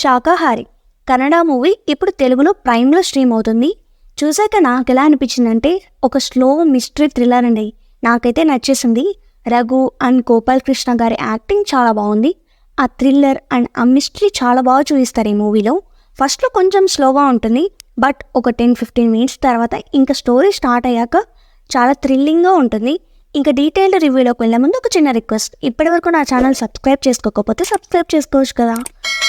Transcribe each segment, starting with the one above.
శాకాహారి Kannada movie ఇప్పుడు తెలుగులో ప్రైమ్లో stream అవుతుంది. చూసాక నాకు ఎలా అనిపించిందంటే ఒక స్లో మిస్టరీ థ్రిల్లర్ అండి. నాకైతే నచ్చేసింది. రఘు అండ్ గోపాల్ కృష్ణ గారి యాక్టింగ్ చాలా బాగుంది. ఆ థ్రిల్లర్ అండ్ ఆ మిస్టరీ చాలా బాగా చూపిస్తారు ఈ మూవీలో. ఫస్ట్లో కొంచెం స్లోగా ఉంటుంది, బట్ ఒక 10-15 మినిట్స్ తర్వాత ఇంకా స్టోరీ స్టార్ట్ అయ్యాక చాలా థ్రిల్లింగ్గా ఉంటుంది. ఇంకా డీటెయిల్డ్ రివ్యూలోకి వెళ్ళే ముందు ఒక చిన్న రిక్వెస్ట్, ఇప్పటివరకు నా ఛానల్ సబ్స్క్రైబ్ చేసుకోకపోతే సబ్స్క్రైబ్ చేసుకోవచ్చు కదా.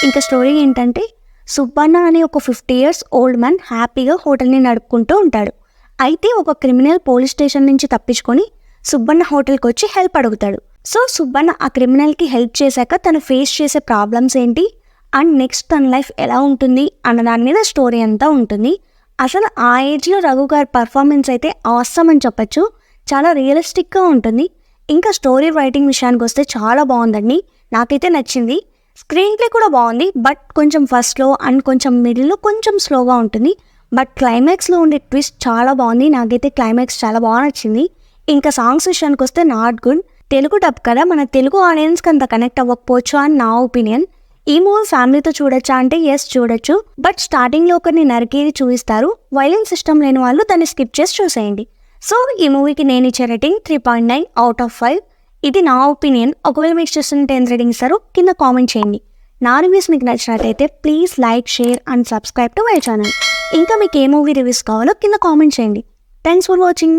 ఇంకా స్టోరీ ఏంటంటే, సుబ్బన్న అనే ఒక 50 years ఓల్డ్ మ్యాన్ హ్యాపీగా హోటల్ని నడుపుకుంటూ ఉంటాడు. అయితే ఒక క్రిమినల్ పోలీస్ స్టేషన్ నుంచి తప్పించుకొని సుబ్బన్న హోటల్కి వచ్చి హెల్ప్ అడుగుతాడు. సో సుబ్బన్న ఆ క్రిమినల్కి హెల్ప్ చేశాక తను ఫేస్ చేసే ప్రాబ్లమ్స్ ఏంటి అండ్ నెక్స్ట్ తన లైఫ్ ఎలా ఉంటుంది అన్న దాని మీద స్టోరీ అంతా ఉంటుంది. అసలు ఆ ఏజ్లో రఘు గారి పర్ఫార్మెన్స్ అయితే ఆసమ్ అని చెప్పచ్చు. చాలా రియలిస్టిక్గా ఉంటుంది. ఇంకా స్టోరీ రైటింగ్ విషయానికి వస్తే చాలా బాగుందండి, నాకైతే నచ్చింది. స్క్రీన్ ప్లే కూడా బాగుంది, బట్ కొంచెం ఫస్ట్లో అండ్ కొంచెం మిడిల్లో కొంచెం స్లోగా ఉంటుంది. బట్ క్లైమాక్స్లో ఉండే ట్విస్ట్ చాలా బాగుంది. నాకైతే క్లైమాక్స్ చాలా బాగా నచ్చింది. ఇంకా సాంగ్స్ విషయానికి వస్తే నాట్ గుడ్. తెలుగు డబ్ కదా, మన తెలుగు ఆడియన్స్కి అంత కనెక్ట్ అవ్వకపోవచ్చు అని నా ఒపీనియన్. ఈ మూవీ ఫ్యామిలీతో చూడొచ్చా అంటే ఎస్ చూడొచ్చు, బట్ స్టార్టింగ్లో ఒకరిని నరికేది చూపిస్తారు. వైలెన్స్ ఇష్టం లేని వాళ్ళు దాన్ని స్కిప్ చేసి చూసేయండి. సో ఈ మూవీకి నేను ఇచ్చే రేటింగ్ 3.9 out of 5. ఇది నా ఒపీనియన్. ఒకవేళ మీకు చూస్తుంటే 10 రేటింగ్ ఇస్తారు కింద కామెంట్ చేయండి. నా రివ్యూస్ మీకు నచ్చినట్టయితే please like, share and subscribe to my channel. ఇంకా మీకు ఏ మూవీ రివ్యూస్ కావాలో కింద కామెంట్ చేయండి. Thanks for watching.